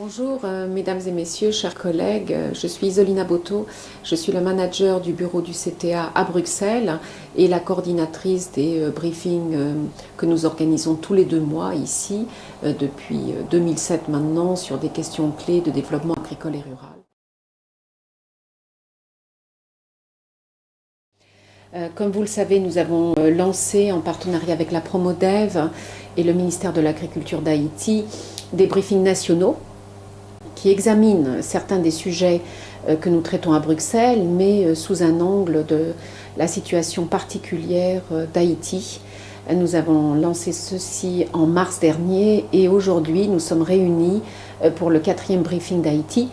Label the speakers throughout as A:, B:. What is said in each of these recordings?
A: Bonjour, mesdames et messieurs, chers collègues. Je suis Isolina Boto, je suis le manager du bureau du CTA à Bruxelles et la coordinatrice des briefings que nous organisons tous les 2 mois ici, depuis 2007 maintenant, sur des questions clés de développement agricole et rural. Comme vous le savez, nous avons lancé en partenariat avec la Promodev et le ministère de l'Agriculture d'Haïti des briefings nationaux qui examinent certains des sujets que nous traitons à Bruxelles, mais sous un angle de la situation particulière d'Haïti. Nous avons lancé ceci en mars dernier et aujourd'hui nous sommes réunis pour le 4e briefing d'Haïti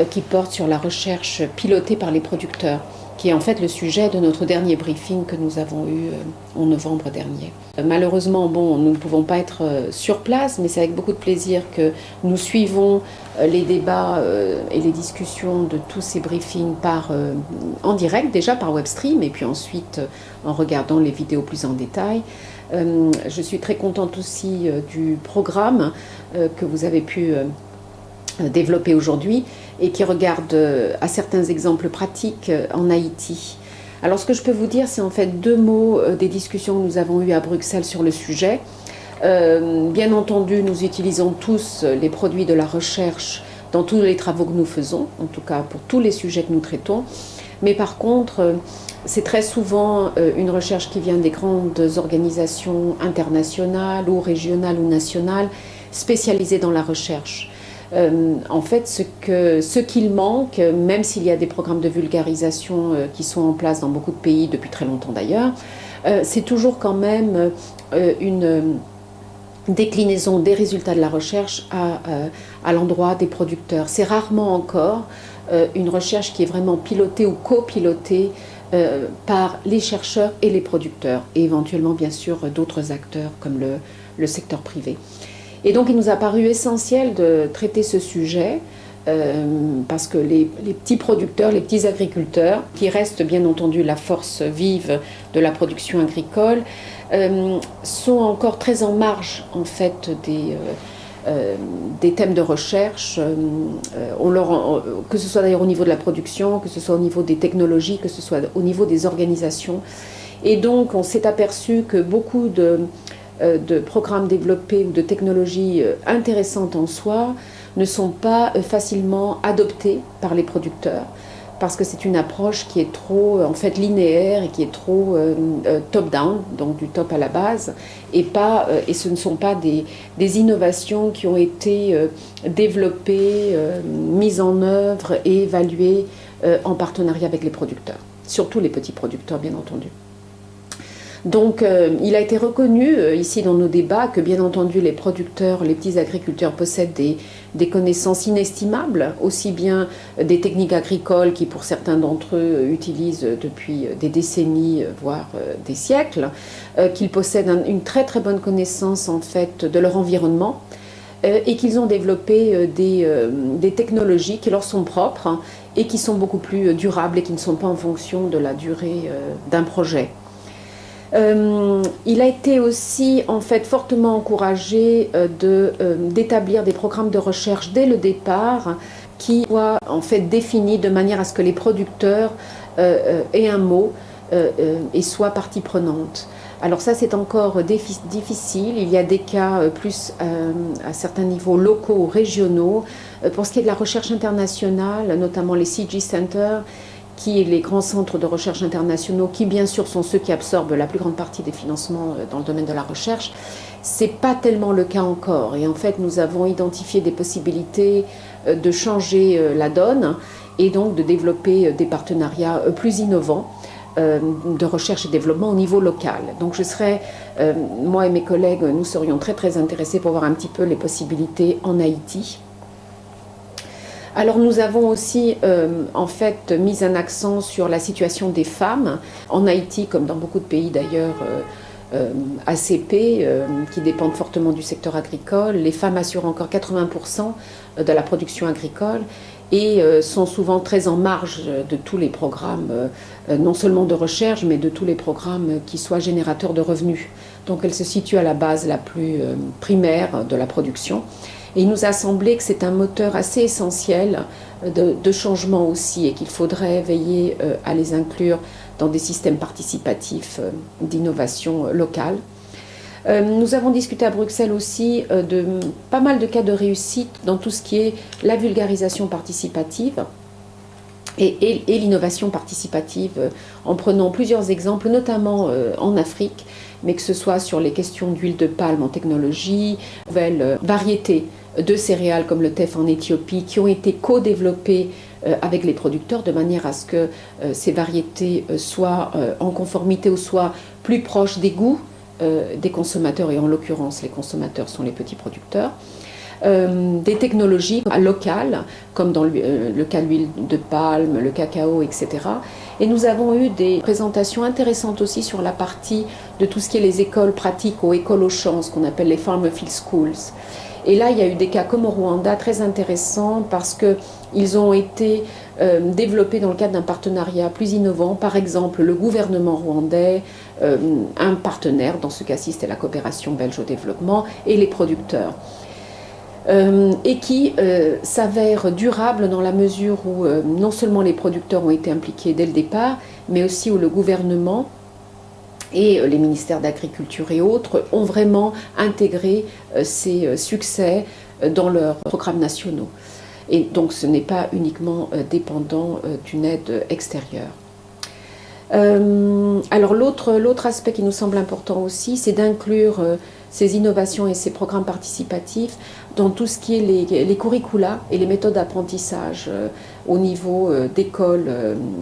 A: qui porte sur la recherche pilotée par les producteurs, qui est en fait le sujet de notre dernier briefing que nous avons eu en novembre dernier. Malheureusement, nous ne pouvons pas être sur place, mais c'est avec beaucoup de plaisir que nous suivons les débats et les discussions de tous ces briefings en direct, déjà par webstream, et puis ensuite en regardant les vidéos plus en détail. Je suis très contente aussi du programme que vous avez pu développé aujourd'hui et qui regarde à certains exemples pratiques en Haïti. Alors ce que je peux vous dire, c'est en fait 2 mots des discussions que nous avons eues à Bruxelles sur le sujet. Bien entendu, nous utilisons tous les produits de la recherche dans tous les travaux que nous faisons, en tout cas pour tous les sujets que nous traitons. Mais par contre, c'est très souvent une recherche qui vient des grandes organisations internationales ou régionales ou nationales spécialisées dans la recherche. En fait, ce qu'il manque, même s'il y a des programmes de vulgarisation qui sont en place dans beaucoup de pays depuis très longtemps d'ailleurs, c'est toujours quand même une déclinaison des résultats de la recherche à l'endroit des producteurs. C'est rarement encore une recherche qui est vraiment pilotée ou copilotée par les chercheurs et les producteurs, et éventuellement bien sûr d'autres acteurs comme le secteur privé. Et donc il nous a paru essentiel de traiter ce sujet parce que les petits producteurs, les petits agriculteurs, qui restent bien entendu la force vive de la production agricole, sont encore très en marge en fait des thèmes de recherche, que ce soit d'ailleurs au niveau de la production, que ce soit au niveau des technologies, que ce soit au niveau des organisations. Et donc on s'est aperçu que beaucoup de programmes développés ou de technologies intéressantes en soi ne sont pas facilement adoptés par les producteurs parce que c'est une approche qui est trop en fait linéaire et qui est trop top-down, donc du top à la base, et ce ne sont pas des innovations qui ont été développées, mises en œuvre et évaluées en partenariat avec les producteurs, surtout les petits producteurs bien entendu. Donc il a été reconnu ici dans nos débats que bien entendu les producteurs, les petits agriculteurs possèdent des connaissances inestimables, aussi bien des techniques agricoles qui pour certains d'entre eux utilisent depuis des décennies, voire des siècles, qu'ils possèdent une très très bonne connaissance en fait de leur environnement et qu'ils ont développé des technologies qui leur sont propres et qui sont beaucoup plus durables et qui ne sont pas en fonction de la durée d'un projet. Il a été aussi en fait fortement encouragé d'établir des programmes de recherche dès le départ qui soient en fait définis de manière à ce que les producteurs aient un mot et soient partie prenante. Alors ça c'est encore difficile, il y a des cas plus à certains niveaux locaux ou régionaux. Pour ce qui est de la recherche internationale, notamment les CG Centers, qui est les grands centres de recherche internationaux, qui bien sûr sont ceux qui absorbent la plus grande partie des financements dans le domaine de la recherche, c'est pas tellement le cas encore. Et en fait, nous avons identifié des possibilités de changer la donne et donc de développer des partenariats plus innovants de recherche et développement au niveau local. Donc moi et mes collègues, nous serions très très intéressés pour voir un petit peu les possibilités en Haïti. Alors nous avons aussi en fait mis un accent sur la situation des femmes en Haïti, comme dans beaucoup de pays d'ailleurs ACP, qui dépendent fortement du secteur agricole. Les femmes assurent encore 80% de la production agricole et sont souvent très en marge de tous les programmes, non seulement de recherche, mais de tous les programmes qui soient générateurs de revenus. Donc elles se situent à la base la plus primaire de la production. Et il nous a semblé que c'est un moteur assez essentiel de changement aussi et qu'il faudrait veiller à les inclure dans des systèmes participatifs d'innovation locale. Nous avons discuté à Bruxelles aussi de pas mal de cas de réussite dans tout ce qui est la vulgarisation participative et l'innovation participative en prenant plusieurs exemples, notamment en Afrique, mais que ce soit sur les questions d'huile de palme en technologie, nouvelles variétés de céréales comme le teff en Éthiopie qui ont été co-développées avec les producteurs de manière à ce que ces variétés soient en conformité ou soient plus proches des goûts des consommateurs, et en l'occurrence les consommateurs sont les petits producteurs. Des technologies locales, comme dans le cas de l'huile de palme, le cacao, etc. Et nous avons eu des présentations intéressantes aussi sur la partie de tout ce qui est les écoles pratiques ou écoles au champ, ce qu'on appelle les Farmer Field Schools. Et là, il y a eu des cas comme au Rwanda très intéressants parce qu'ils ont été développés dans le cadre d'un partenariat plus innovant. Par exemple, le gouvernement rwandais, un partenaire, dans ce cas-ci c'était la coopération belge au développement, et les producteurs. Et qui s'avère durable dans la mesure où non seulement les producteurs ont été impliqués dès le départ, mais aussi où le gouvernement et les ministères d'agriculture et autres ont vraiment intégré ces succès dans leurs programmes nationaux. Et donc ce n'est pas uniquement dépendant d'une aide extérieure. Alors l'autre aspect qui nous semble important aussi, c'est d'inclure ces innovations et ces programmes participatifs dans tout ce qui est les curricula et les méthodes d'apprentissage au niveau d'écoles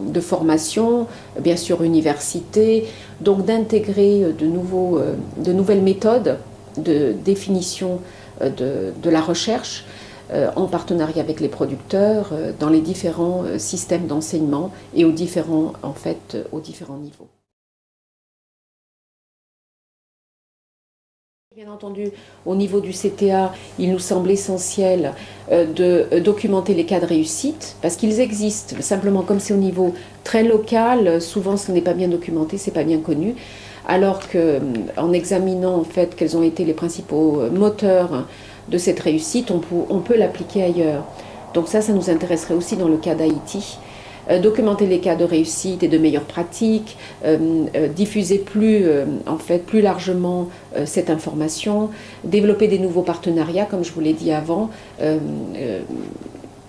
A: de formation, bien sûr universités, donc d'intégrer de nouvelles méthodes de définition de la recherche en partenariat avec les producteurs dans les différents systèmes d'enseignement et aux différents niveaux. Bien entendu, au niveau du CTA, il nous semble essentiel de documenter les cas de réussite parce qu'ils existent. Simplement, comme c'est au niveau très local, souvent ce n'est pas bien documenté, c'est pas bien connu. Alors qu'en examinant en fait quels ont été les principaux moteurs de cette réussite, on peut l'appliquer ailleurs. Donc ça nous intéresserait aussi dans le cas d'Haïti. Documenter les cas de réussite et de meilleures pratiques, diffuser plus largement cette information, développer des nouveaux partenariats, comme je vous l'ai dit avant,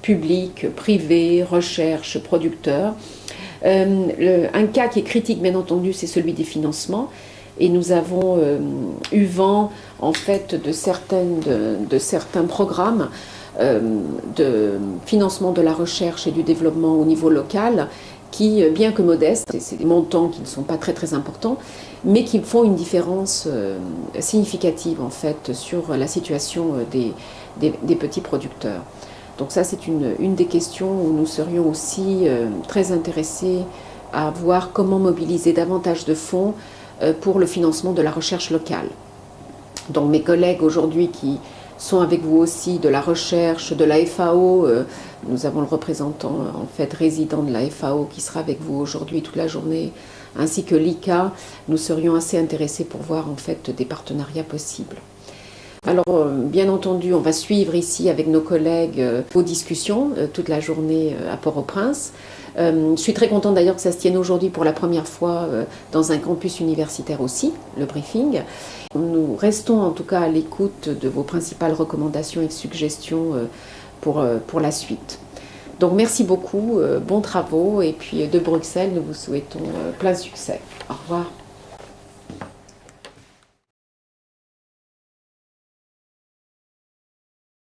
A: public, privé, recherche, producteurs. Un cas qui est critique, bien entendu, c'est celui des financements. Et nous avons eu vent en fait de certains programmes de financement de la recherche et du développement au niveau local qui, bien que modestes, c'est des montants qui ne sont pas très très importants, mais qui font une différence significative en fait sur la situation des petits producteurs. Donc ça c'est une des questions où nous serions aussi très intéressés à voir comment mobiliser davantage de fonds pour le financement de la recherche locale. Donc mes collègues aujourd'hui qui sont avec vous aussi de la recherche, de la FAO, nous avons le représentant en fait résident de la FAO qui sera avec vous aujourd'hui toute la journée, ainsi que l'ICA, nous serions assez intéressés pour voir en fait des partenariats possibles. Alors bien entendu, on va suivre ici avec nos collègues vos discussions toute la journée à Port-au-Prince. Je suis très contente d'ailleurs que ça se tienne aujourd'hui pour la première fois dans un campus universitaire aussi, le briefing. Nous restons en tout cas à l'écoute de vos principales recommandations et suggestions pour la suite. Donc merci beaucoup, bons travaux et puis de Bruxelles, nous vous souhaitons plein succès. Au revoir.